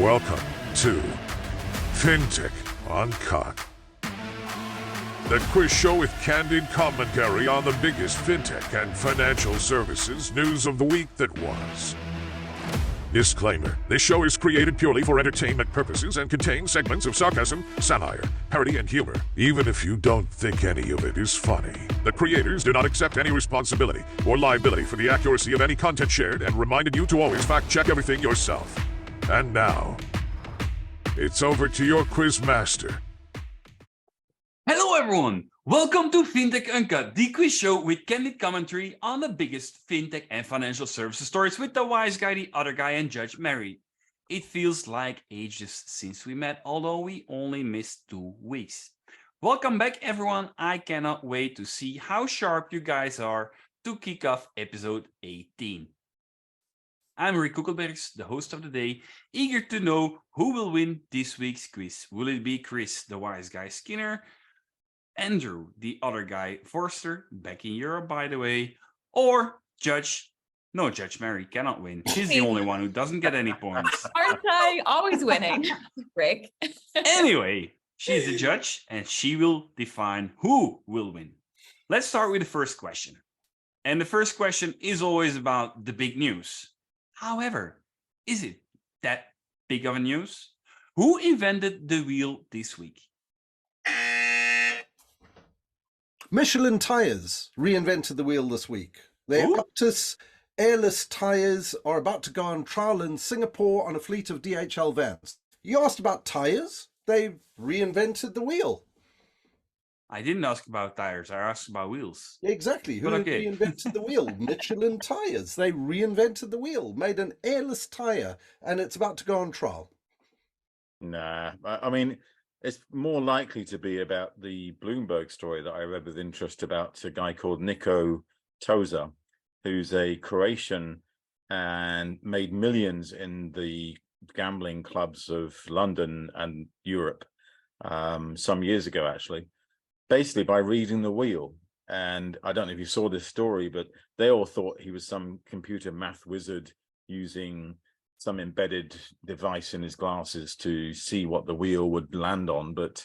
Welcome to Fintech Uncut, the quiz show with candid commentary on the biggest fintech and financial services news of the week that was. Disclaimer: this show is created purely for entertainment purposes and contains segments of sarcasm, satire, parody, and humor, even if you don't think any of it is funny. The creators do not accept any responsibility or liability for the accuracy of any content shared and reminded you to always fact-check everything yourself. And now, it's over to your quiz master. Hello everyone! Welcome to Fintech Uncut, the quiz show with candid commentary on the biggest fintech and financial services stories with the wise guy, the other guy, and Judge Mary. It feels like ages since we met, although we only missed 2 weeks. Welcome back everyone. I cannot wait to see how sharp you guys are to kick off episode 18. I'm Rick Kuckelbergs, the host of the day, eager to know who will win this week's quiz. Will it be Chris, the wise guy Skinner, Andrew, the other guy Forster, back in Europe by the way, or Judge Mary cannot win. She's the only one who doesn't get any points. Aren't I always winning, Rick? Anyway, she's the judge and she will define who will win. Let's start with the first question. And the first question is always about the big news. However, is it that big of a news? Who invented the wheel this week? Michelin tires reinvented the wheel this week. Their Optus airless tires are about to go on trial in Singapore on a fleet of DHL vans. You asked about tires? They've reinvented the wheel. I didn't ask about tires, I asked about wheels. Exactly. Who reinvented the wheel? Michelin tires. They reinvented the wheel, made an airless tire, and it's about to go on trial. Nah, I mean, it's more likely to be about the Bloomberg story that I read with interest about a guy called Niko Toza, who's a Croatian and made millions in the gambling clubs of London and Europe some years ago, actually, basically by reading the wheel. And I don't know if you saw this story, but they all thought he was some computer math wizard using some embedded device in his glasses to see what the wheel would land on. But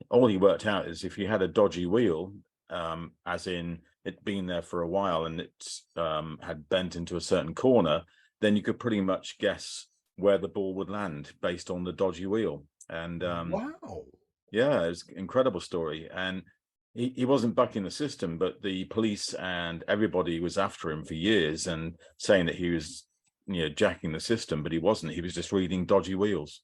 all he worked out is if you had a dodgy wheel, as in it been there for a while and it had bent into a certain corner, then you could pretty much guess where the ball would land based on the dodgy wheel. And wow. Yeah, it's an incredible story. And he wasn't bucking the system, but the police and everybody was after him for years and saying that he was, jacking the system, but he wasn't. He was just reading dodgy wheels.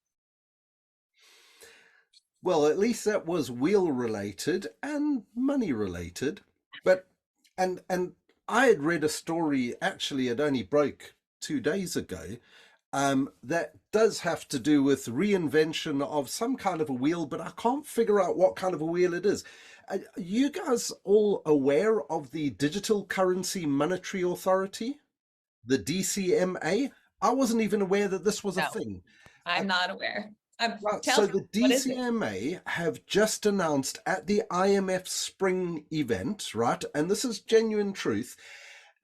Well, at least that was wheel related and money related. But and I had read a story, actually it only broke 2 days ago, that does have to do with reinvention of some kind of a wheel, but I can't figure out what kind of a wheel it is. Are you guys all aware of the Digital Currency Monetary Authority, the DCMA? I wasn't even aware that this was a thing. I'm not aware. So the DCMA have just announced at the IMF Spring event, right? And this is genuine truth.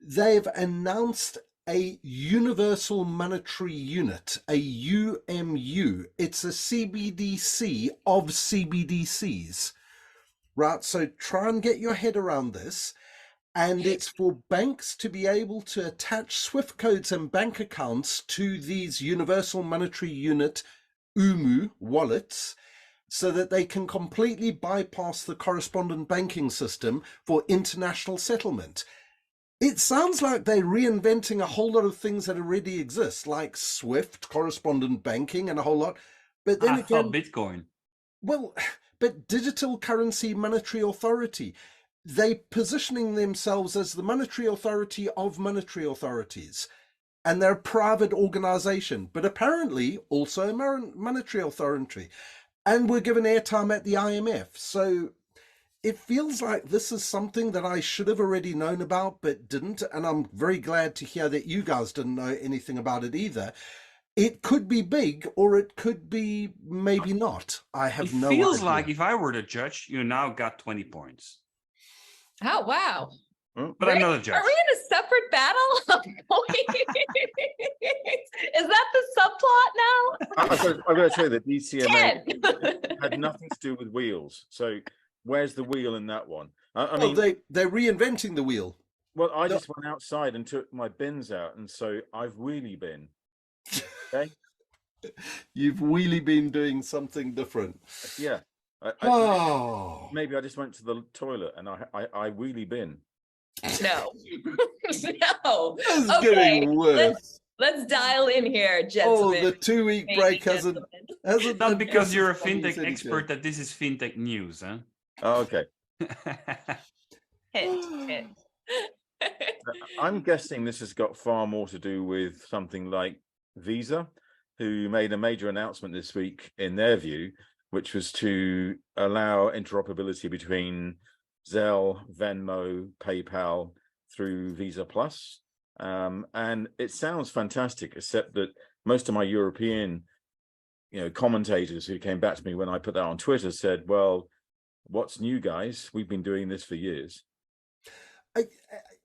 They've announced a universal monetary unit, a UMU. It's a CBDC of CBDCs, right? So try and get your head around this. And it's for banks to be able to attach SWIFT codes and bank accounts to these universal monetary unit UMU wallets so that they can completely bypass the correspondent banking system for international settlement. It sounds like they're reinventing a whole lot of things that already exist, like SWIFT, correspondent banking, and a whole lot. But then again, Bitcoin. Well, but Digital Currency Monetary Authority, they positioning themselves as the monetary authority of monetary authorities. And they're a private organization, but apparently also a monetary authority. And we're given airtime at the IMF. So it feels like this is something that I should have already known about, but didn't. And I'm very glad to hear that you guys didn't know anything about it either. It could be big, or it could be maybe not. I have no idea. It feels like if I were the judge, you now got 20 points. Oh, wow. But I'm not a judge. Are we in a separate battle of points? Is that the subplot now? I've got to tell you that DCMA 10. had nothing to do with wheels. So where's the wheel in that one? I Well, mean, they're reinventing the wheel. well, I The- just went outside and took my bins out, and so I've really been. Okay. You've really been doing something different. Yeah. Oh, Maybe I just went to the toilet and I really been. No. No. this is Okay, getting worse. let's dial in here, Oh, gentlemen. the 2-week Maybe break hasn't gentlemen. Not because addressed you're a as funny as fintech expert anything. that this is fintech news, huh? Oh, okay. Hint. I'm guessing this has got far more to do with something like Visa, who made a major announcement this week, in their view, which was to allow interoperability between Zelle, Venmo, PayPal through Visa Plus. And it sounds fantastic, except that most of my European, commentators who came back to me when I put that on Twitter said, well, what's new, guys? We've been doing this for years.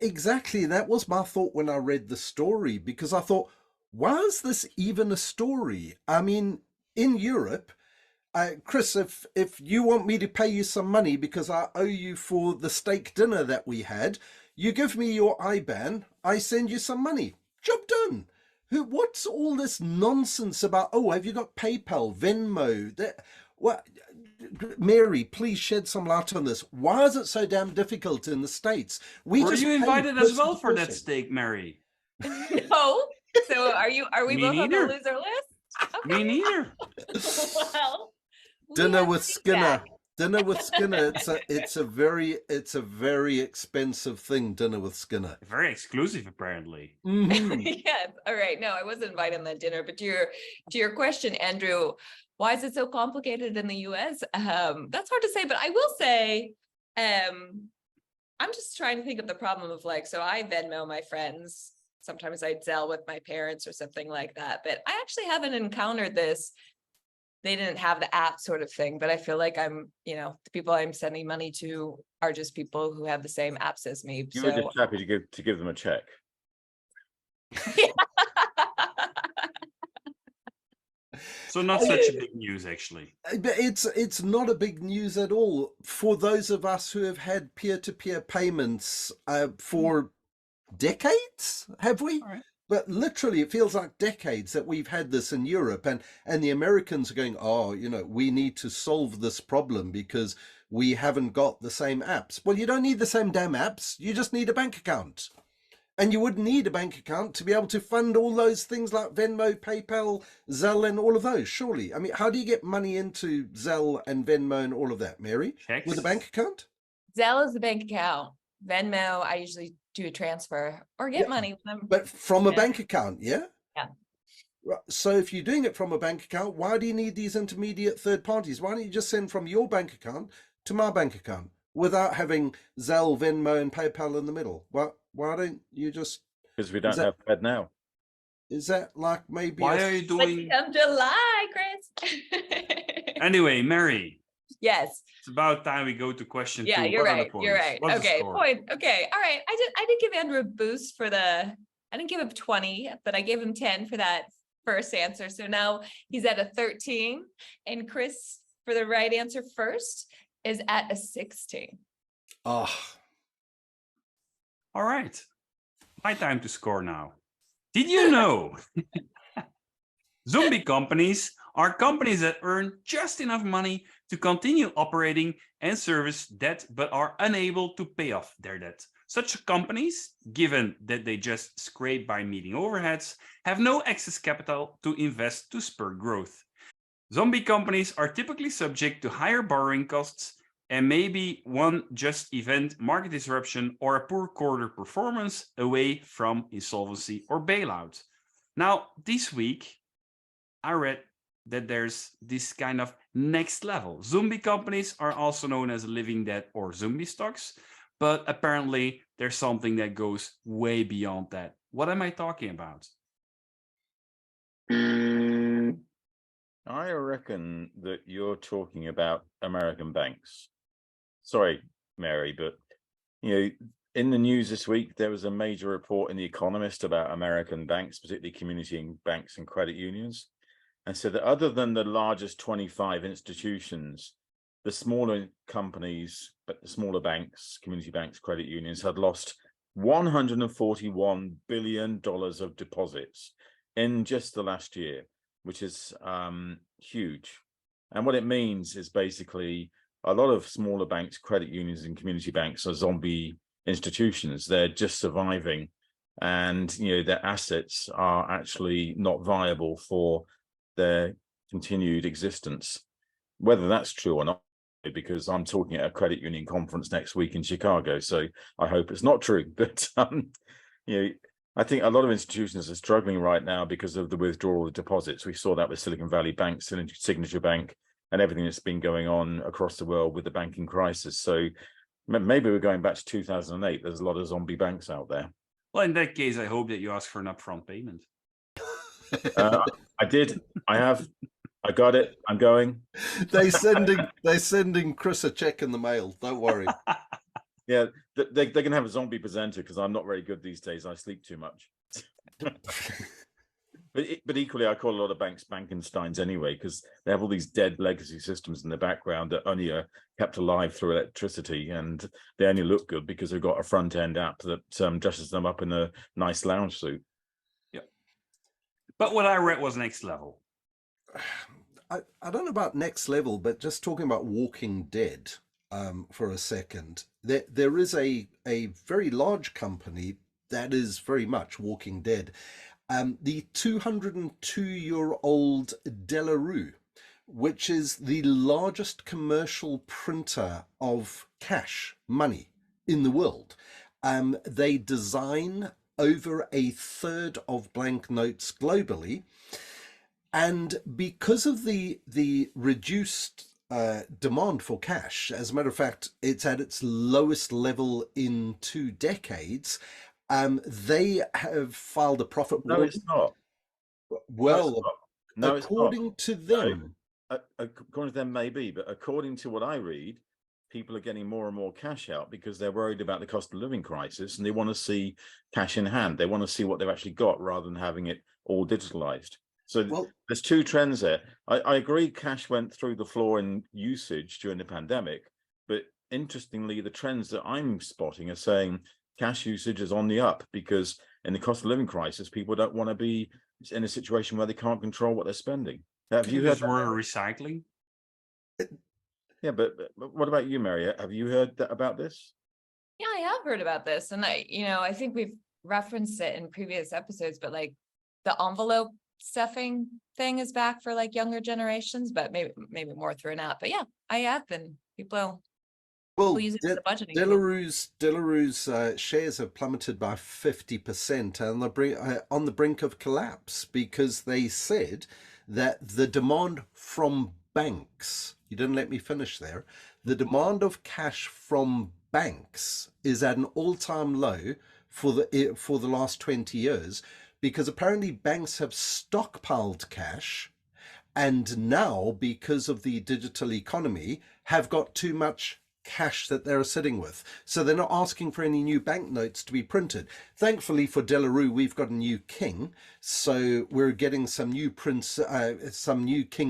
Exactly. That was my thought when I read the story, because I thought, why is this even a story? I mean, in Europe, Chris, if you want me to pay you some money because I owe you for the steak dinner that we had, you give me your IBAN, I send you some money. Job done. What's all this nonsense about, oh, have you got PayPal, Venmo? What? Mary, please shed some light on this. Why is it so damn difficult in the States? Were just you pay invited as person well to for that person. steak, Mary? No. So are we Me both on the neither. loser list? Me Okay. neither. Well, we Dinner have with feedback. Skinner. Dinner with Skinner. It's a very expensive thing. Dinner with Skinner. Very exclusive, apparently. Mhm. Yes. All right. No, I wasn't invited on that dinner. But to your question, Andrew, why is it so complicated in the US? That's hard to say, but I will say, I'm just trying to think of the problem of so I Venmo my friends. Sometimes I'd Zelle with my parents or something like that. But I actually haven't encountered this. They didn't have the app sort of thing, but I feel like the people I'm sending money to are just people who have the same apps as me. You were just happy to give them a check. So not such a big news, actually. But it's not a big news at all for those of us who have had peer-to-peer payments for decades, have we? All right. But literally, it feels like decades that we've had this in Europe, and the Americans are going, oh, we need to solve this problem because we haven't got the same apps. Well, you don't need the same damn apps. You just need a bank account. And you wouldn't need a bank account to be able to fund all those things like Venmo, PayPal, Zelle, and all of those, surely. I mean, how do you get money into Zelle and Venmo and all of that, Mary? Checks. With a bank account? Zelle is the bank account. Venmo, I usually do a transfer or get money with them. But from a Yeah. bank account, yeah? Yeah. Right. So if you're doing it from a bank account, why do you need these intermediate third parties? Why don't you just send from your bank account to my bank account without having Zelle, Venmo, and PayPal in the middle? Why don't you just... Because we don't have Fed now. Is that like maybe... Why are you doing... Come July, Chris. Anyway, Mary, Yes. it's about time we go to question Yeah, 2. you're What are the right. points? You're right. What's the Okay. score? Point. Okay. All right. I did give Andrew a boost for I didn't give him 20, but I gave him 10 for that first answer. So now he's at a 13. And Chris, for the right answer first, is at a 16. Oh, All right. My time to score now. Did you know zombie companies are companies that earn just enough money to continue operating and service debt, but are unable to pay off their debt? Such companies, given that they just scrape by meeting overheads, have no excess capital to invest to spur growth. Zombie companies are typically subject to higher borrowing costs and maybe one just event, market disruption, or a poor quarter performance away from insolvency or bailout. Now, this week, I read that there's this kind of next level. Zombie companies are also known as living dead or zombie stocks, but apparently there's something that goes way beyond that. What am I talking about? I reckon that you're talking about American banks. Sorry, Mary, but in the news this week, there was a major report in The Economist about American banks, particularly community banks and credit unions. and said that other than the largest 25 institutions, the smaller companies, but the smaller banks, community banks, credit unions had lost $141 billion of deposits in just the last year, which is huge. And what it means is basically a lot of smaller banks, credit unions, and community banks are zombie institutions. They're just surviving, and their assets are actually not viable for their continued existence. Whether that's true or not, because I'm talking at a credit union conference next week in Chicago, so I hope it's not true. But I think a lot of institutions are struggling right now because of the withdrawal of deposits. We saw that with Silicon Valley Bank, Signature Bank, and everything that's been going on across the world with the banking crisis. So maybe we're going back to 2008. There's a lot of zombie banks out there. Well, in that case, I hope that you ask for an upfront payment. I did. I have. I got it. I'm going. They're sending Chris a check in the mail. Don't worry. Yeah, they're going to have a zombie presenter because I'm not very good these days. I sleep too much. But equally, I call a lot of banks Bankensteins anyway, because they have all these dead legacy systems in the background that only are kept alive through electricity, and they only look good because they've got a front end app that dresses them up in a nice lounge suit. Yeah, but what I read was next level. I don't know about next level, but just talking about Walking Dead for a second, there is a very large company that is very much Walking Dead. The 202-year-old Delarue, which is the largest commercial printer of cash money in the world. They design over a third of blank notes globally. And because of the reduced demand for cash, as a matter of fact, it's at its lowest level in 2 decades. They have filed a profit No, warning. it's not. Well, no, according to them, according to them, maybe, but according to what I read, people are getting more and more cash out because they're worried about the cost of living crisis, and they want to see cash in hand. They want to see what they've actually got rather than having it all digitalized. So there's 2 trends there. I agree cash went through the floor in usage during the pandemic, but interestingly, the trends that I'm spotting are saying cash usage is on the up because in the cost of living crisis, people don't want to be in a situation where they can't control what they're spending. Have you heard we're recycling? Yeah, but what about you, Mary? Have you heard about this? Yeah, I have heard about this. And I think we've referenced it in previous episodes, but like the envelope stuffing thing is back for like younger generations, but maybe more through an app. But yeah, I have been. People use it as a budgeting tool. Delarue's shares have plummeted by 50% on the brink of collapse because they said that the demand from banks, you didn't let me finish there, the demand of cash from banks is at an all-time low for the last 20 years because apparently banks have stockpiled cash and now, because of the digital economy, have got too much cash that they're sitting with. So they're not asking for any new banknotes to be printed. Thankfully for Delarue, we've got a new king. So we're getting some new King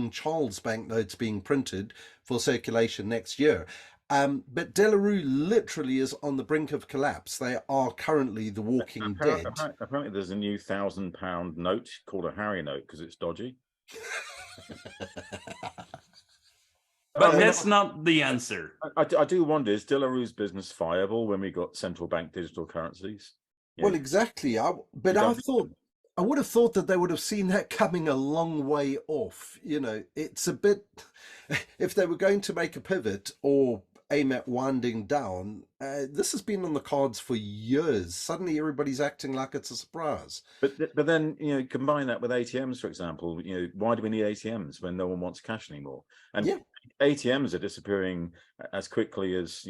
Charles banknotes being printed for circulation next year. But Delarue literally is on the brink of collapse. They are currently the Walking Dead. Apparently there's a new £1,000 note called a Harry note because it's dodgy. But that's not the answer. I do wonder, is Delarue's business viable when we got central bank digital currencies? Yeah. Well, exactly. I would have thought that they would have seen that coming a long way off. It's a bit, if they were going to make a pivot or aim at winding down, this has been on the cards for years. Suddenly everybody's acting like it's a surprise. But then, combine that with ATMs, for example. Why do we need ATMs when no one wants cash anymore? And ATMs are disappearing as quickly as,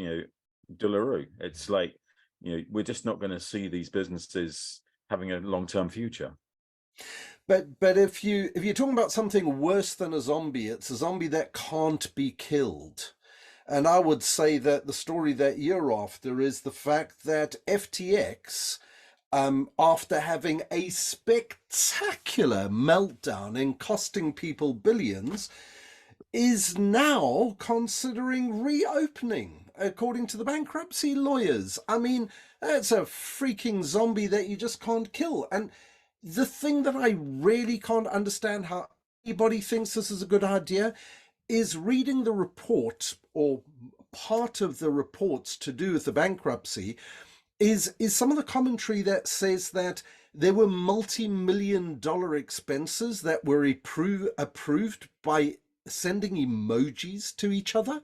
Delarue. It's like, we're just not going to see these businesses having a long-term future. But if you're talking about something worse than a zombie, it's a zombie that can't be killed. And I would say that the story that you're after is the fact that FTX after having a spectacular meltdown and costing people billions, is now considering reopening, according to the bankruptcy lawyers. I mean, that's a freaking zombie that you just can't kill. And the thing that I really can't understand how anybody thinks this is a good idea is reading the report, or part of the reports to do with the bankruptcy, is some of the commentary that says that there were multi-million-dollar expenses that were approved by sending emojis to each other.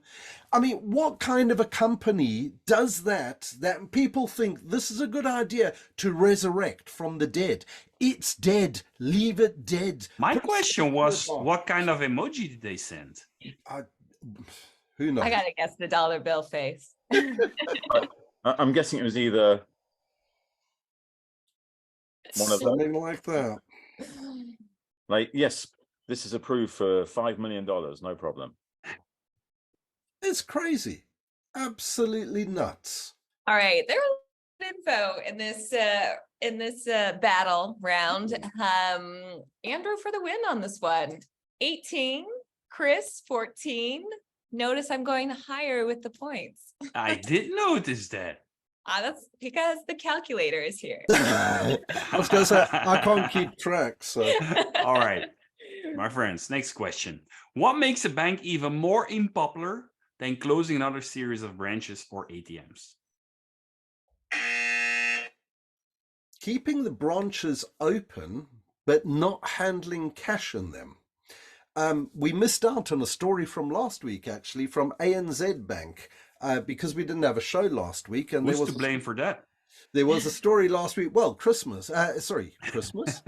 I mean, what kind of a company does that people think this is a good idea to resurrect from the dead? It's dead. Leave it dead. My question was, what kind of emoji did they send? Who knows? I gotta guess the dollar bill face. I'm guessing it was either one of them. Something like that. Like, yes, this is approved for $5 million, no problem. It's crazy. Absolutely nuts. All right, there was info in this battle round. Andrew for the win on this one. 18, Chris 14. Notice I'm going higher with the points. I did notice that. That's because the calculator is here. I was going to say, I can't keep track, so. All right, my friends, next question. What makes a bank even more unpopular than closing another series of branches or ATMs? Keeping the branches open, but not handling cash in them. We missed out on a story from last week, actually, from ANZ Bank, because we didn't have a show last week. And Who's there was to blame for that? There was a story last week. Well, Christmas. Christmas.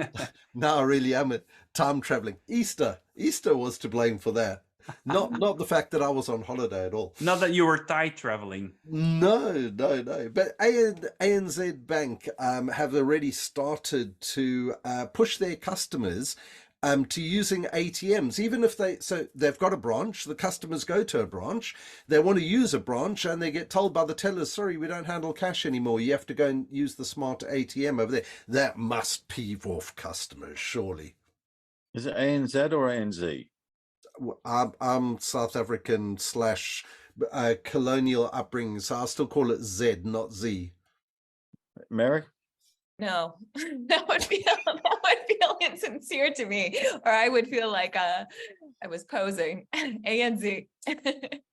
Now I really am time traveling. Easter was to blame for that. Not the fact that I was on holiday at all. Not that you were Thai traveling. No. But ANZ Bank have already started to push their customers to using ATMs, even if they've got a branch, the customers go to a branch, they want to use a branch, and they get told by the tellers, sorry, we don't handle cash anymore, you have to go and use the smart ATM over there. That must peeve off customers, surely. Is it ANZ or ANZ? I'm South African / colonial upbringing, so I'll still call it Z, not Z. Mary? No, that would feel insincere to me, or I would feel like I was posing. ANZ.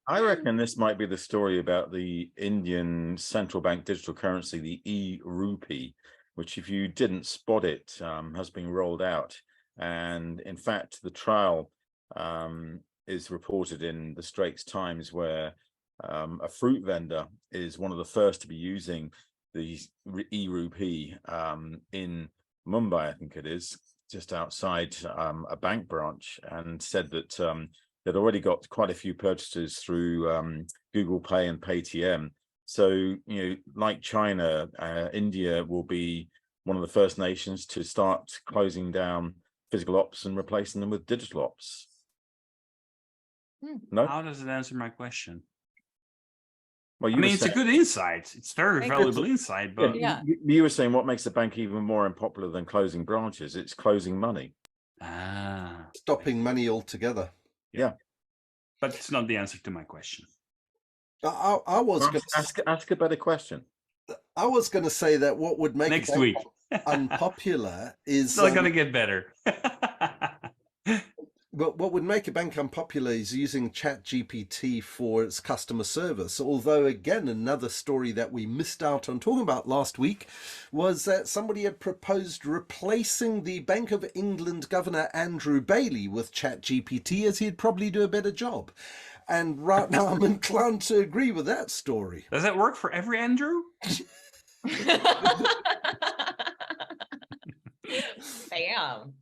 I reckon this might be the story about the Indian central bank digital currency, the e-rupee, which, if you didn't spot it, has been rolled out. And in fact, the trial is reported in the Straits Times, where a fruit vendor is one of the first to be using the e-rupee in Mumbai, I think it is, just outside a bank branch, and said that they'd already got quite a few purchases through Google Pay and Paytm. So, like China, India will be one of the first nations to start closing down physical ops and replacing them with digital ops. No? How does it answer my question? Well, it's a good insight. It's very valuable insight, but Yeah. You were saying what makes the bank even more unpopular than closing branches? It's closing money. Stopping money altogether. Yeah. But it's not the answer to my question. I was going to ask a better question. I was going to say that what would make next week unpopular is it's not going to get better. But what would make a bank unpopular is using ChatGPT for its customer service. Although, again, another story that we missed out on talking about last week was that somebody had proposed replacing the Bank of England Governor Andrew Bailey with ChatGPT, as he'd probably do a better job. And right now I'm inclined to agree with that story. Does that work for every Andrew? Bam.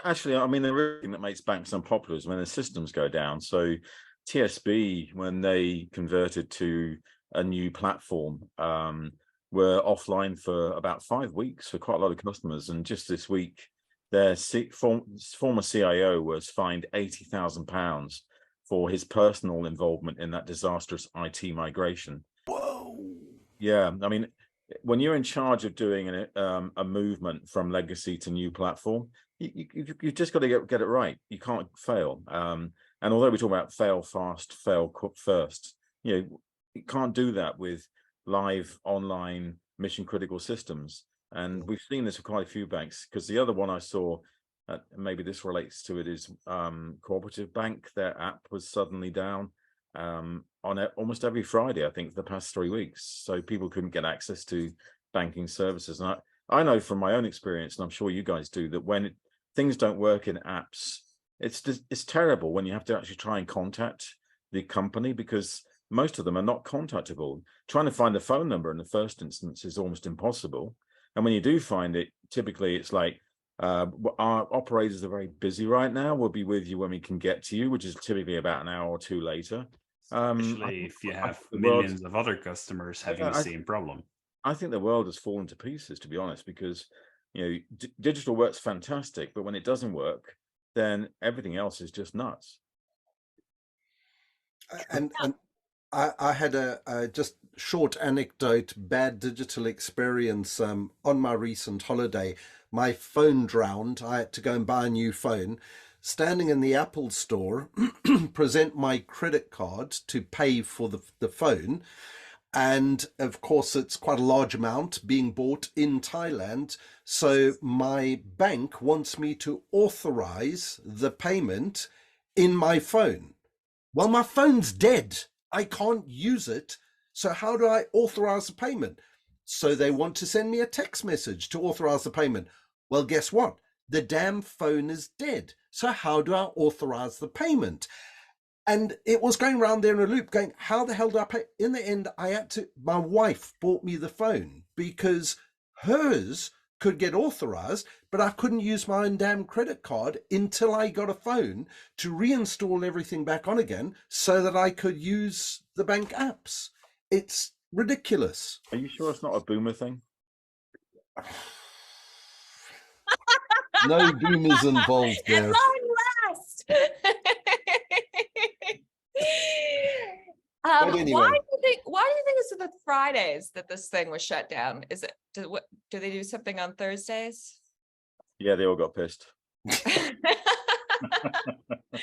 Actually, the real thing that makes banks unpopular is when the systems go down. So TSB, when they converted to a new platform, were offline for about 5 weeks for quite a lot of customers. And just this week, their former CIO was fined £80,000 for his personal involvement in that disastrous IT migration. Whoa. Yeah, when you're in charge of doing a movement from legacy to new platform, you've just got to get it right. You can't fail. And although we talk about fail fast, fail first, you can't do that with live online mission critical systems. And we've seen this with quite a few banks, because the other one I saw, maybe this relates to it, is Cooperative Bank. Their app was suddenly down on almost every Friday, I think, for the past 3 weeks. So people couldn't get access to banking services. And I know from my own experience, and I'm sure you guys do, that when things don't work in apps, it's terrible when you have to actually try and contact the company, because most of them are not contactable. Trying to find the phone number in the first instance is almost impossible. And when you do find it, typically it's like, our operators are very busy right now. We'll be with you when we can get to you, which is typically about an hour or two later. Especially if you have millions of other customers having the same problem. I think the world has fallen to pieces, to be honest, because digital works fantastic, but when it doesn't work, then everything else is just nuts. And I had a just short anecdote, bad digital experience on my recent holiday. My phone drowned. I had to go and buy a new phone. Standing in the Apple store, present my credit card to pay for the phone. And of course, it's quite a large amount being bought in Thailand. So my bank wants me to authorize the payment in my phone. Well, my phone's dead. I can't use it. So how do I authorize the payment? So they want to send me a text message to authorize the payment. Well, guess what? The damn phone is dead. So how do I authorize the payment? And it was going around there in a loop going, how the hell do I pay? In the end, my wife bought me the phone because hers could get authorized, but I couldn't use my own damn credit card until I got a phone to reinstall everything back on again so that I could use the bank apps. It's ridiculous. Are you sure it's not a boomer thing? No boomers involved there. At long last. Anyway. Why do you think it's the Fridays that this thing was shut down? Is it do they do something on Thursdays? Yeah, they all got pissed.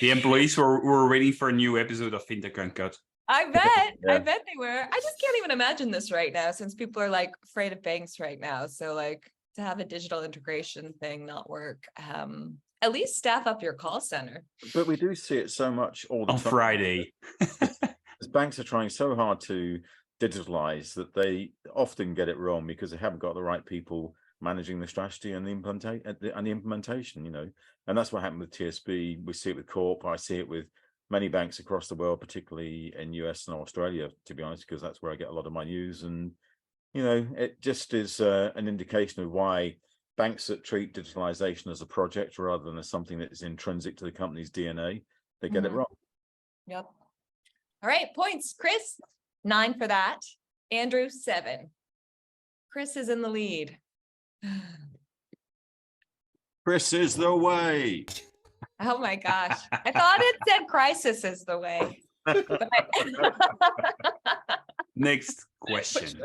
The employees were waiting for a new episode of Fintech Uncut. I bet. Yeah. I bet they were. I just can't even imagine this right now, since people are like afraid of banks right now. So like to have a digital integration thing not work, at least staff up your call center. But we do see it so much all the On time. Friday. As banks are trying so hard to digitalize that they often get it wrong because they haven't got the right people managing the strategy and the implementation, and that's what happened with TSB. We see it with Corp. I see it with many banks across the world, particularly in US and Australia, to be honest, because that's where I get a lot of my news. And it just is an indication of why banks that treat digitalization as a project rather than as something that is intrinsic to the company's DNA, they get it wrong. Yep. All right, points. Chris, 9 for that. Andrew, 7. Chris is in the lead. Chris is the way. Oh my gosh. I thought it said crisis is the way. Next question.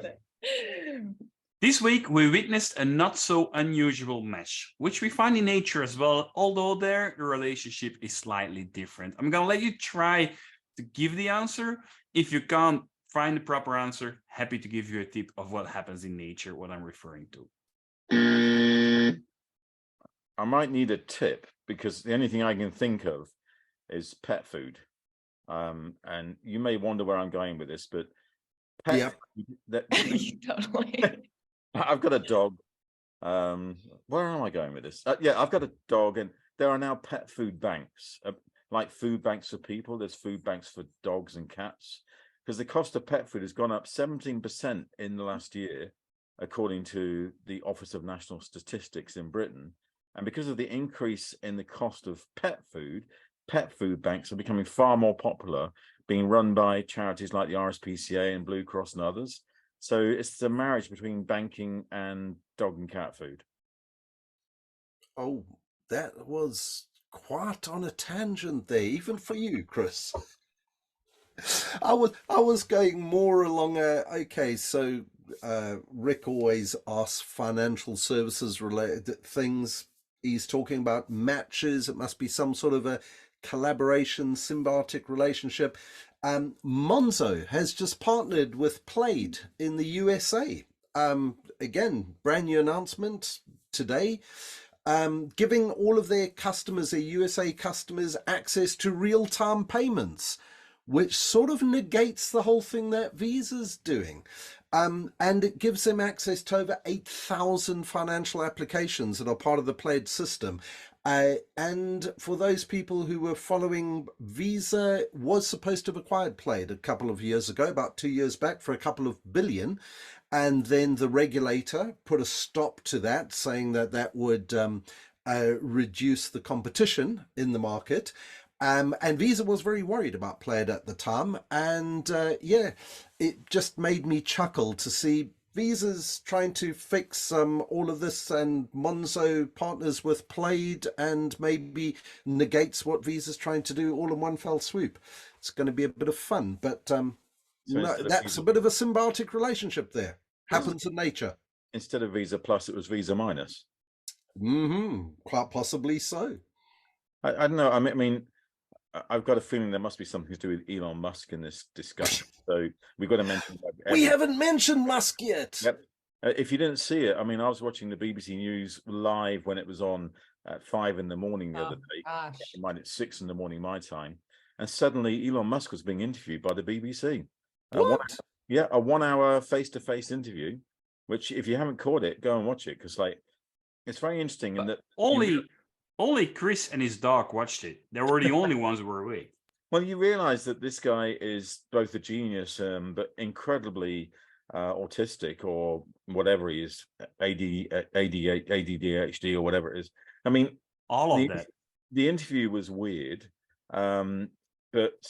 This week, we witnessed a not so unusual match, which we find in nature as well, although there the relationship is slightly different. I'm going to let you try to give the answer. If you can't find the proper answer, happy to give you a tip of what happens in nature, what I'm referring to. I might need a tip because the only thing I can think of is pet food. And you may wonder where I'm going with this, but pet food Totally. I've got a dog. Where am I going with this? I've got a dog, and there are now pet food banks, like food banks for people. There's food banks for dogs and cats, because the cost of pet food has gone up 17% in the last year, according to the Office of National Statistics in Britain. And because of the increase in the cost of pet food banks are becoming far more popular, being run by charities like the RSPCA and Blue Cross and others. So it's the marriage between banking and dog and cat food. Oh, that was quite on a tangent there, even for you, Chris. I was going more along so Rick always asks financial services related things. He's talking about matches. It must be some sort of a collaboration, symbiotic relationship. Monzo has just partnered with Plaid in the USA. Again, brand new announcement today, giving all of their customers, their USA customers, access to real-time payments, which sort of negates the whole thing that Visa's doing. And it gives them access to over 8,000 financial applications that are part of the Plaid system. And for those people who were following, Visa was supposed to have acquired Plaid a couple of years ago, about 2 years back, for a couple of billion. And then the regulator put a stop to that, saying that that would reduce the competition in the market. And Visa was very worried about Plaid at the time. And yeah, it just made me chuckle to see Visa's trying to fix all of this, and Monzo partners with Plaid and maybe negates what Visa's trying to do all in one fell swoop. It's going to be a bit of fun, but no, that's Visa, a bit of a symbiotic relationship there. Happens in nature. instead of Visa Plus, it was Visa Minus. Quite possibly so. I don't know. I mean, I've got a feeling there must be something to do with Elon Musk in this discussion. So we've got to mention. We haven't mentioned Musk yet. Yep. If you didn't see it, I mean, I was watching the BBC News live when it was on at 5 in the morning the other day. Gosh. Mine at 6 in the morning my time, and suddenly Elon Musk was being interviewed by the BBC. What? A 1 hour face-to-face interview. Which, if you haven't caught it, go and watch it, because like it's very interesting. In that only Chris and his dog watched it. They were the only ones who were awake. Well, you realize that this guy is both a genius, but incredibly autistic, or whatever he is, ADHD or whatever it is. I mean, All of that. The interview was weird, but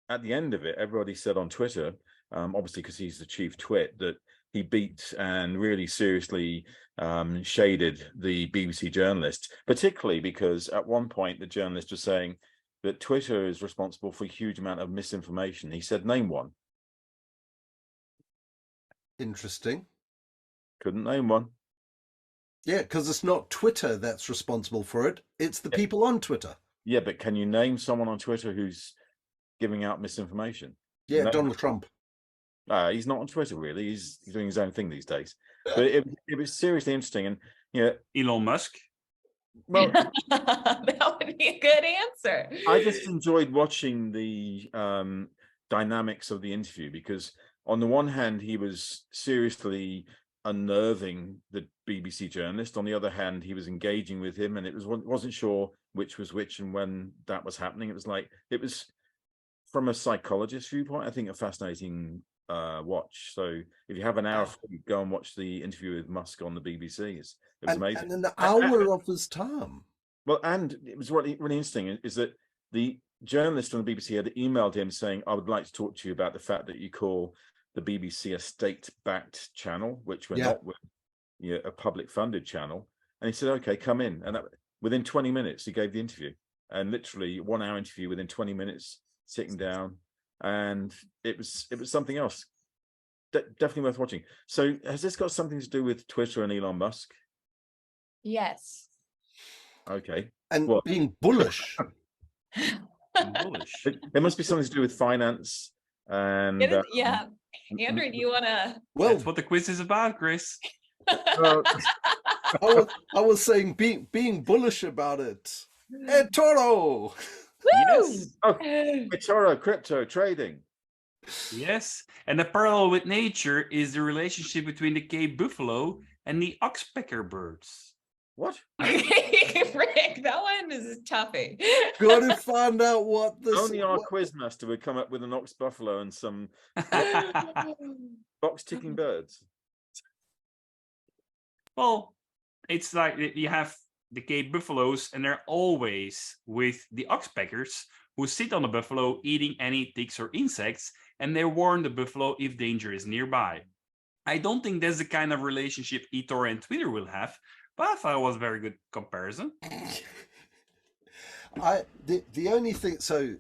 at the end of it, everybody said on Twitter, obviously because he's the chief twit, that he beat and really seriously shaded the BBC journalist, particularly because at one point the journalist was saying that Twitter is responsible for a huge amount of misinformation. He said, name one. Interesting. Couldn't name one. Yeah, because it's not Twitter that's responsible for it. It's the people on Twitter. Yeah, but can you name someone on Twitter who's giving out misinformation? Yeah, No. Donald Trump. He's not on Twitter, really. He's doing his own thing these days. But it was seriously interesting. And, you know, Elon Musk. well, That would be a good answer. I just enjoyed watching the dynamics of the interview, because on the one hand, he was seriously unnerving the BBC journalist. On the other hand, he was engaging with him, and it wasn't sure which was which and when that was happening. It was from a psychologist viewpoint, I think, a fascinating watch. So if you have an hour free, go and watch the interview with Musk on the BBC. It was amazing. And an hour of his time. Well, and it was really interesting is that the journalist on the BBC had emailed him saying, I would like to talk to you about the fact that you call the BBC a state-backed channel, which we're not with, a public-funded channel. And he said, okay, come in. And within 20 minutes, he gave the interview. And literally 1 hour interview within 20 minutes, sitting down. And it was something else. Definitely worth watching. So has this got something to do with Twitter and Elon Musk? Yes. Okay. And What? being bullish. Bullish. There must be something to do with finance. And Yeah. Andrew, do you want to? Well, That's what the quiz is about, Chris. I was saying being bullish about it. Toro. Yes. Toro crypto trading. Yes. And the parallel with nature is the relationship between the Cape buffalo and the oxpecker birds. What? Rick, that one is toughy. Got to find out what this. Only our quizmaster would come up with an ox buffalo and some box ticking birds. Well, it's like you have the Cape buffaloes, and they're always with the oxpeckers, who sit on the buffalo eating any ticks or insects, and they warn the buffalo if danger is nearby. I don't think that's the kind of relationship eToro and Twitter will have, but I thought it was a very good comparison. The only thing, so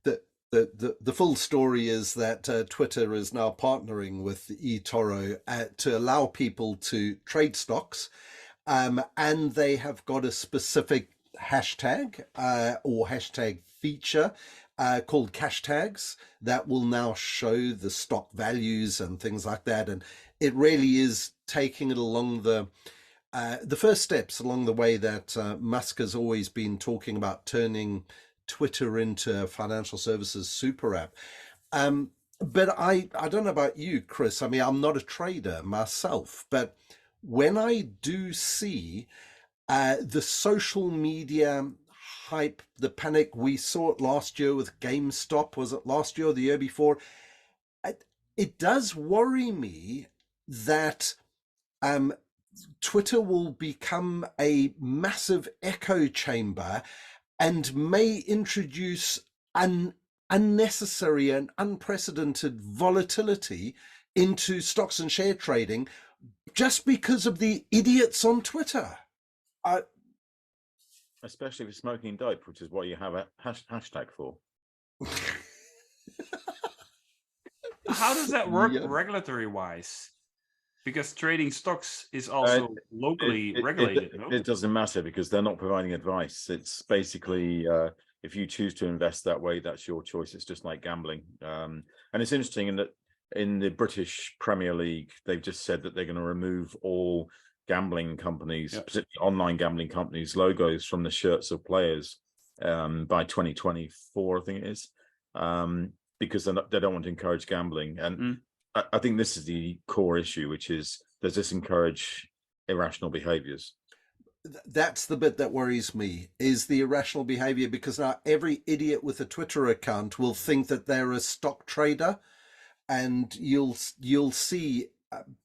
the the full story is that Twitter is now partnering with eToro to allow people to trade stocks, and they have got a specific hashtag or hashtag feature called cash tags that will now show the stock values and things like that. And it really is taking it along the first steps along the way that Musk has always been talking about, turning Twitter into a financial services super app. But I don't know about you, Chris. I mean, I'm not a trader myself, but when I do see the social media hype, the panic, we saw it last year with GameStop. Was it last year or the year before? It does worry me that Twitter will become a massive echo chamber and may introduce unnecessary and unprecedented volatility into stocks and share trading just because of the idiots on Twitter. Especially for smoking dope, which is what you have a hashtag for. How does that work regulatory wise? Because trading stocks is also locally regulated. No? It doesn't matter because they're not providing advice. It's basically if you choose to invest that way, that's your choice. It's just like gambling. And it's interesting in that in the British Premier League, they've just said that they're going to remove all gambling companies, particularly online gambling companies, logos from the shirts of players by 2024, I think it is, because they don't want to encourage gambling. And I think this is the core issue, which is, does this encourage irrational behaviors? That's the bit that worries me, is the irrational behavior, because now every idiot with a Twitter account will think that they're a stock trader, and you'll see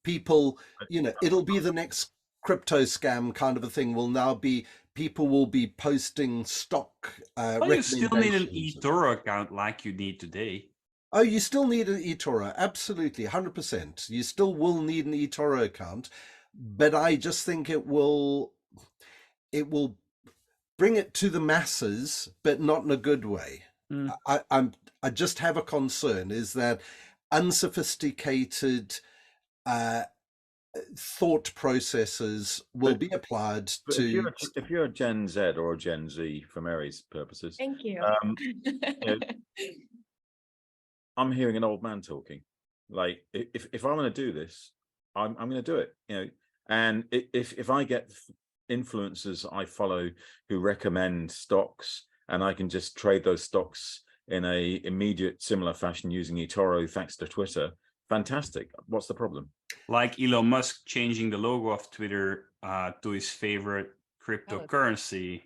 people, it'll be the next crypto scam kind of a thing. Will now be, people will be posting stock recommendations. You still need an eToro account like you need today. Oh, you still need an eToro, absolutely, 100%. You still will need an eToro account, but I just think it will bring it to the masses, but not in a good way. I just have a concern, is that unsophisticated thought processes will be applied to. If you're a Gen Z or a Gen Z, for Mary's purposes, thank you. I'm hearing an old man talking. Like, if I'm going to do this, I'm going to do it. And if I get influencers I follow who recommend stocks, and I can just trade those stocks in a immediate similar fashion using eToro thanks to Twitter, fantastic. What's the problem? Like Elon Musk changing the logo of Twitter to his favorite cryptocurrency,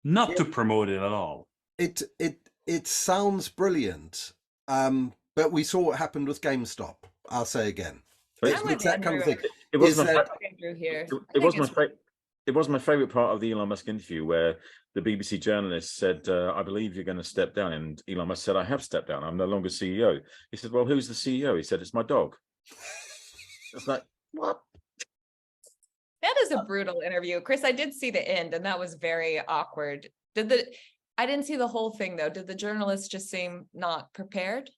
not to promote it at all. It sounds brilliant, but we saw what happened with GameStop. I'll say again. It's that kind of thing. It was my favorite part of the Elon Musk interview, where the BBC journalist said, I believe you're going to step down. And Elon Musk said, I have stepped down. I'm no longer CEO. He said, well, who's the CEO? He said, it's my dog. It's like, what? That is a brutal interview. Chris, I did see the end, and that was very awkward. I didn't see the whole thing, though. Did the journalist just seem not prepared?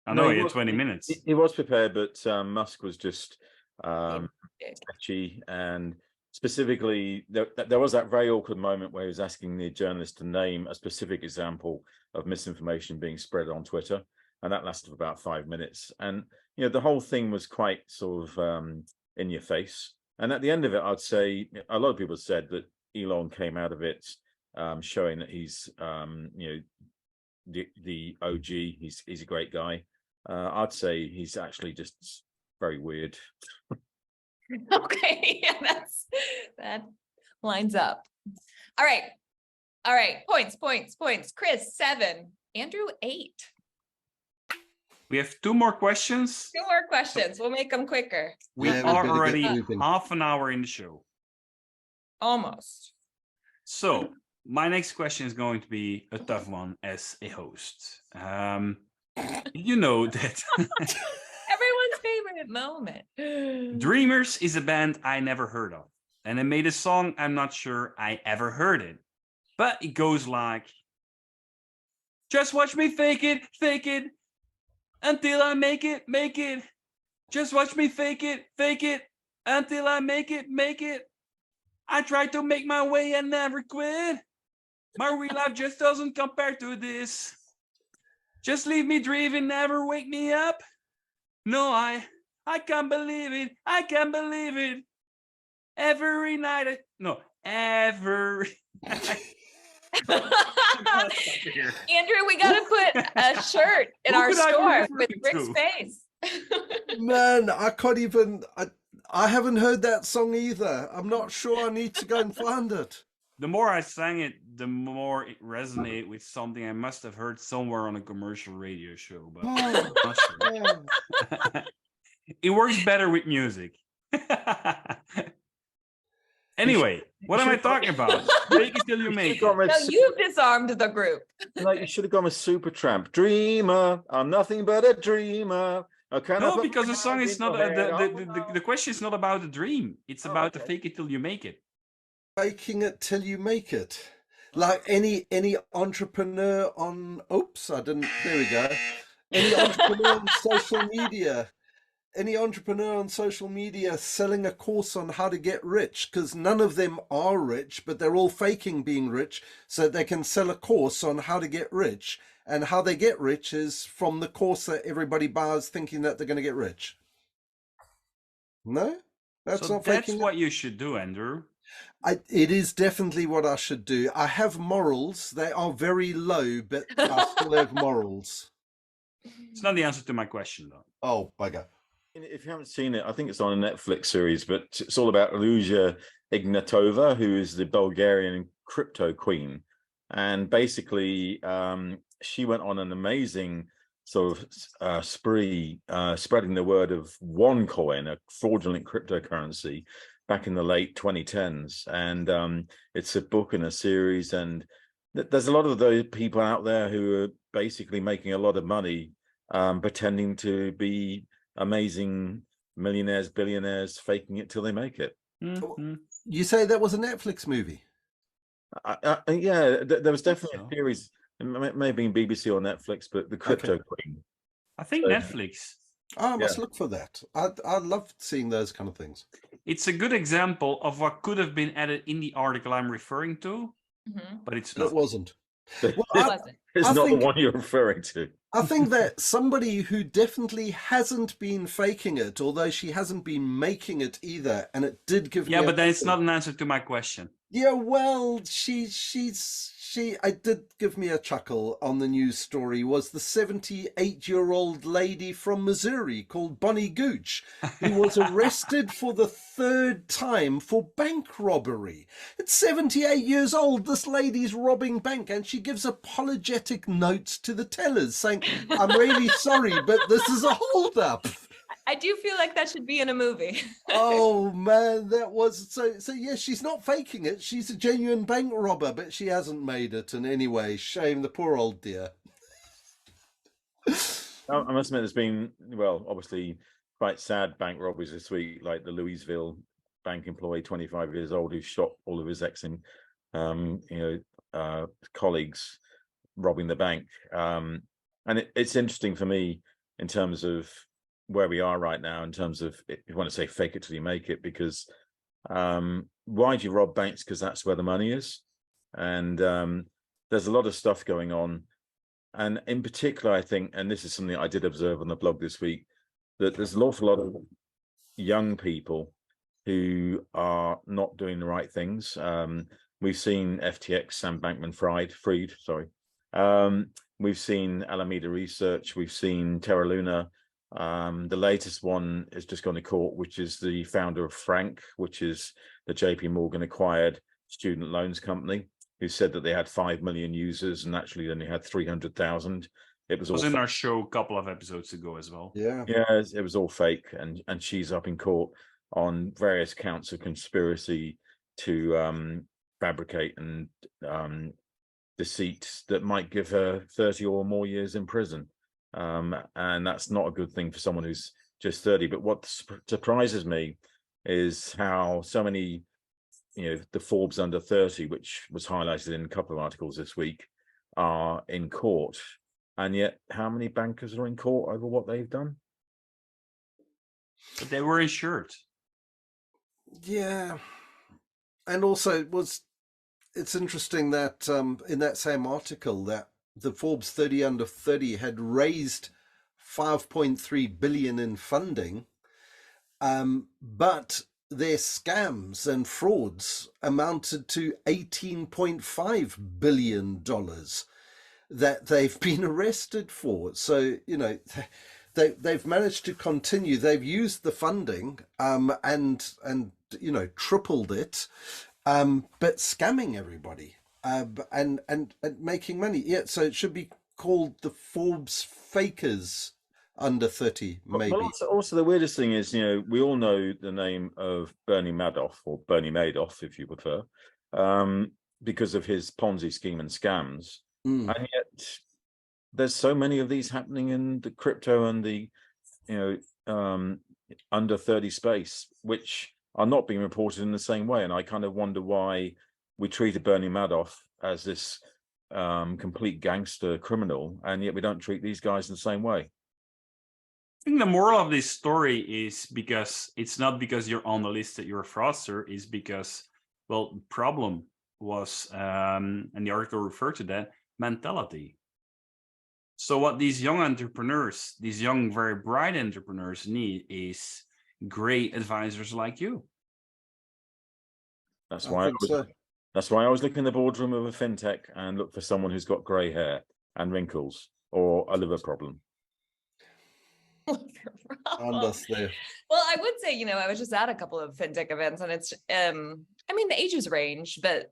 I know, he had 20 minutes. He was prepared, but Musk was just sketchy. And specifically, there was that very awkward moment where he was asking the journalist to name a specific example of misinformation being spread on Twitter. And that lasted for about 5 minutes. And, the whole thing was quite sort of in your face. And at the end of it, I'd say a lot of people said that Elon came out of it showing that he's, the OG. He's a great guy. I'd say he's actually just very weird. Okay, yeah, that lines up. All right. Points. Chris, 7. Andrew, 8. We have 2 more questions. 2 more questions. We'll make them quicker. We are already half an hour in the show. Almost. So my next question is going to be a tough one as a host. You know that everyone's favorite moment. Dreamers is a band I never heard of, and they made a song I'm not sure I ever heard it, but it goes like, Just watch me fake it, until I make it. Just watch me fake it, until I make it. I try to make my way and never quit. My real life just doesn't compare to this. Just leave me dreaming, never wake me up. No, I can't believe it. I can't believe it. Every night, every. Andrew, we gotta put a shirt in our store with Rick's face. Man, I can't even. I haven't heard that song either. I'm not sure. I need to go and find it. The more I sang it, the more it resonated with something I must have heard somewhere on a commercial radio show, but I'm not sure. It works better with music. Anyway, what am I talking about? Fake it till you make it. No, you've disarmed the group. Like, you should have gone with Supertramp. Dreamer, I'm nothing but a dreamer. No, because the song is not the question is not about the dream. It's about the fake it till you make it. Faking it till you make it. Like any entrepreneur on there we go. Any entrepreneur on social media. Any entrepreneur on social media selling a course on how to get rich, because none of them are rich, but they're all faking being rich so they can sell a course on how to get rich. And how they get rich is from the course that everybody buys thinking that they're going to get rich. No? That's not faking. That's what you should do, Andrew. It is definitely what I should do. I have morals. They are very low, but I still have morals. It's not the answer to my question, though. Oh, bugger. If you haven't seen it, I think it's on a Netflix series, but it's all about Lucia Ignatova, who is the Bulgarian crypto queen. And basically, she went on an amazing sort of spree, spreading the word of OneCoin, a fraudulent cryptocurrency, back in the late 2010s. And it's a book and a series. And there's a lot of those people out there who are basically making a lot of money, pretending to be amazing millionaires, billionaires, faking it till they make it. Mm-hmm. You say that was a Netflix movie? Yeah, there was definitely a series. It may have been BBC or Netflix, but the Crypto Queen. I think Netflix. I must look for that. I love seeing those kind of things. It's a good example of what could have been added in the article I'm referring to, but it's not. It wasn't. It's not the one you're referring to. I think that somebody who definitely hasn't been faking it, although she hasn't been making it either, and it did give me. Yeah, but then it's not an answer to my question. Yeah, well, she I did give me a chuckle on the news story, was the 78-year-old lady from Missouri called Bonnie Gooch, who was arrested for the third time for bank robbery. At 78 years old, this lady's robbing bank, and she gives apologetic notes to the tellers saying, I'm really sorry, but this is a holdup. I do feel like that should be in a movie. Oh man, that was so yes, she's not faking it. She's a genuine bank robber, but she hasn't made it in any way. Shame the poor old dear. I must admit, there's been, well, obviously quite sad bank robberies this week, like the Louisville bank employee, 25 years old, who shot all of his colleagues, robbing the bank. And it's interesting for me in terms of where we are right now, in terms of, if you want to say fake it till you make it, because why do you rob banks? Because that's where the money is. And there's a lot of stuff going on. And in particular, I think, and this is something I did observe on the blog this week, that there's an awful lot of young people who are not doing the right things. We've seen FTX, Sam Bankman-Fried. We've seen Alameda Research. We've seen Terra Luna. The latest one has just gone to court, which is the founder of Frank, which is the JP Morgan acquired student loans company, who said that they had 5 million users and actually only had 300,000. It was in our show a couple of episodes ago as well. Yeah, it was all fake, and she's up in court on various counts of conspiracy to fabricate and deceit that might give her 30 or more years in prison. And that's not a good thing for someone who's just 30. But what surprises me is how so many, the Forbes under 30, which was highlighted in a couple of articles this week, are in court. And yet, how many bankers are in court over what they've done? But they were insured. Yeah. And also it's interesting that in that same article that the Forbes 30 under 30 had raised 5.3 billion in funding, but their scams and frauds amounted to $18.5 billion that they've been arrested for. So, you know, they've managed to continue. They've used the funding and you know, tripled it, but scamming everybody and making money. Yeah, so it should be called the Forbes Fakers under 30, maybe. Well, also the weirdest thing is, you know, we all know the name of Bernie Madoff, or Bernie Madoff, if you prefer, because of his Ponzi scheme and scams. And yet there's so many of these happening in the crypto and the, you know, under 30 space, which are not being reported in the same way. And I kind of wonder why we treated Bernie Madoff as this complete gangster criminal, and yet we don't treat these guys in the same way. I think the moral of this story is because it's not because you're on the list that you're a fraudster, is because, well, the problem was, and the article referred to that, mentality. So what these young entrepreneurs, these young, very bright entrepreneurs need is great advisors like you. That's why I was looking in the boardroom of a fintech and look for someone who's got grey hair and wrinkles or a liver problem. Understand. Well, I would say, you know, I was just at a couple of fintech events, and it's, I mean, the ages range, but,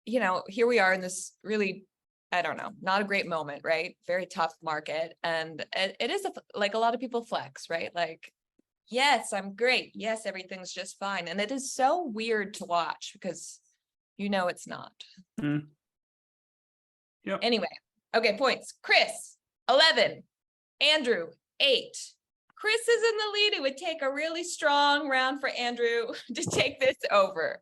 you know, here we are in this really, I don't know, not a great moment, right? Very tough market. And it is like a lot of people flex, right? Like, yes, I'm great. Yes, everything's just fine. And it is so weird to watch because, you know, it's not. Yeah. Anyway, okay, points. Chris, 11. Andrew, 8. Chris is in the lead. It would take a really strong round for Andrew to take this over.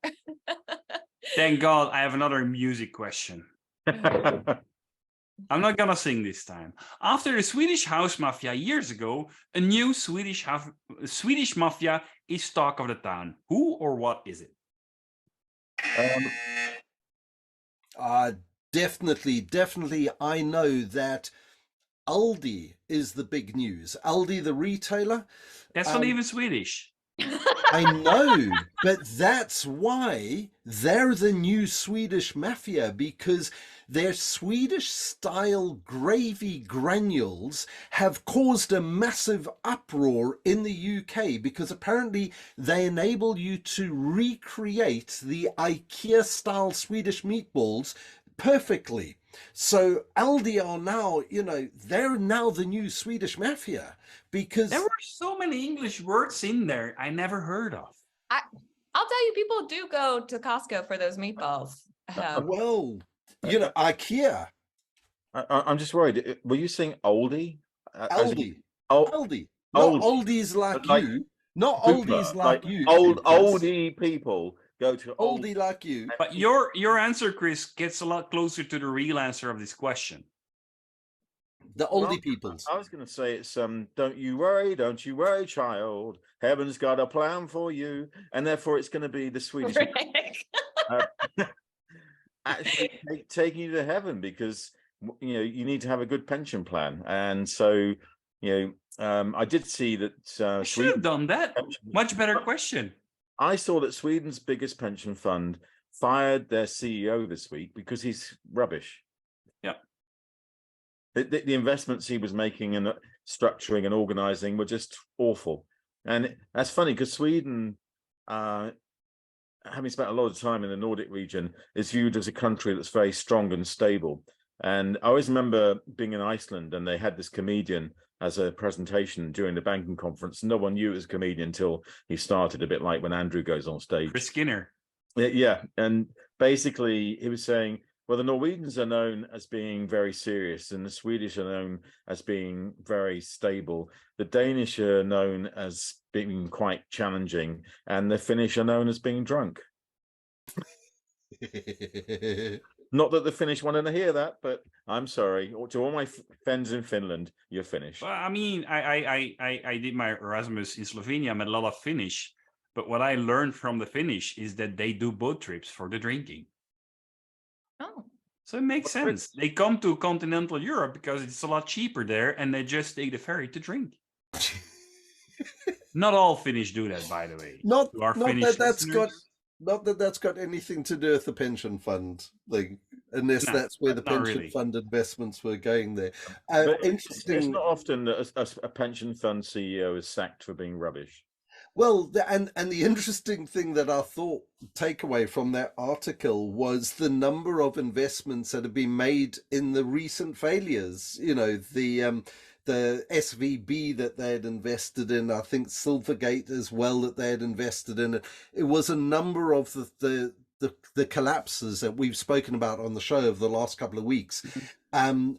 Thank God I have another music question. I'm not gonna sing this time. After the Swedish house mafia years ago, a new Swedish mafia is talk of the town. Who or what is it? Definitely, I know that Aldi is the big news. Aldi, the retailer. That's not even Swedish. I know, but that's why they're the new Swedish mafia, because their Swedish style gravy granules have caused a massive uproar in the UK, because apparently they enable you to recreate the IKEA style Swedish meatballs perfectly. So Aldi are now, you know, they're now the new Swedish mafia, because there were so many English words in there I never heard of. I'll tell you, people do go to Costco for those meatballs. Well, you know, IKEA. I'm just worried. Were you saying oldie? Aldi. Old, Aldi. Not oldies like you. Not oldies like you. Oldie people go to oldie like you. But your answer, Chris, gets a lot closer to the real answer of this question. The oldie peoples. I was going to say it's don't you worry, child. Heaven's got a plan for you, and therefore it's going to be the Swedish actually taking you to heaven, because you know you need to have a good pension plan, and so you know I did see that. I should have done that. Much better question. I saw that Sweden's biggest pension fund fired their CEO this week because he's rubbish. Yeah. The investments he was making and structuring and organizing were just awful. And that's funny because Sweden, having spent a lot of time in the Nordic region, is viewed as a country that's very strong and stable. And I always remember being in Iceland, and they had this comedian as a presentation during the banking conference. No one knew it was a comedian until he started, a bit like when Andrew goes on stage. Chris Skinner. Yeah. And basically he was saying, well, the Norwegians are known as being very serious, and the Swedish are known as being very stable. The Danish are known as being quite challenging, and the Finnish are known as being drunk. Not that the Finnish want to hear that, but I'm sorry. To all my friends in Finland, you're Finnish. Well, I mean, I did my Erasmus in Slovenia, met a lot of Finnish. But what I learned from the Finnish is that they do boat trips for the drinking. Oh, So it makes sense. They come to continental Europe because it's a lot cheaper there, and they just take the ferry to drink. Not all Finnish do that, by the way. Not, To our not Finnish that that's got, listeners, not that that's got anything to do with the pension fund thing, unless No, that's where the not pension really. fund investments were going there. But Interesting. it's not often that a pension fund CEO is sacked for being rubbish. Well, and the interesting thing that I thought takeaway from that article was the number of investments that have been made in the recent failures. You know, the SVB that they had invested in, I think Silvergate as well that they had invested in. It was a number of the collapses that we've spoken about on the show over the last couple of weeks.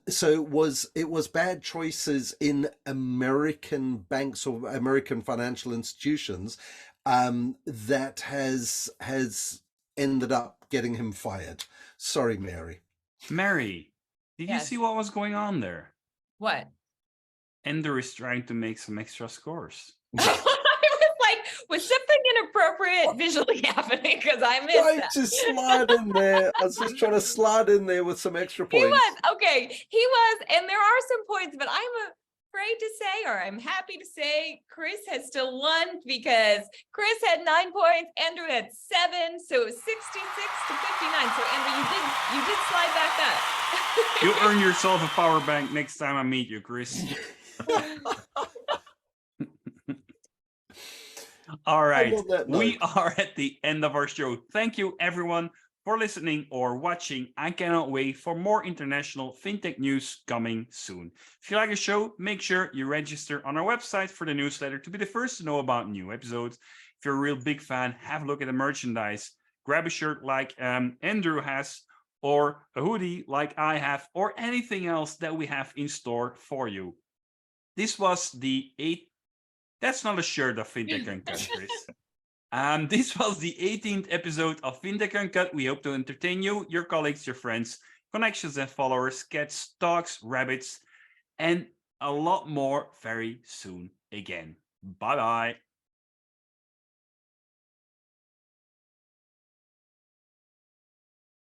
So it was bad choices in American banks or American financial institutions that has ended up getting him fired. Sorry, Mary. Mary, did you Yes. see what was going on there? what? Ender is trying to make some extra scores. I was like, was something inappropriate visually happening? Because I missed Trying that. to slide in there. I was just trying to slide in there with some extra He points. was okay. He was, and there are some points, but I'm afraid to say, or I'm happy to say, Chris has still won because Chris had 9 points, Andrew had 7, so it was 66 to 59. So Andrew, you did slide back up. You earn yourself a power bank next time I meet you, Chris. All right, on that we note. are at the end of our show. Thank you, everyone, for listening or watching. I cannot wait for more international fintech news coming soon. If you like the show, make sure you register on our website for the newsletter to be the first to know about new episodes. If you're a real big fan, have a look at the merchandise. Grab a shirt like Andrew has, or a hoodie like I have, or anything else that we have in store for you. This was the 8th. That's not a shirt of Fintech Uncut, Chris. This was the 18th episode of Fintech Uncut. We hope to entertain you, your colleagues, your friends, connections and followers, cats, dogs, rabbits, and a lot more very soon again. Bye-bye.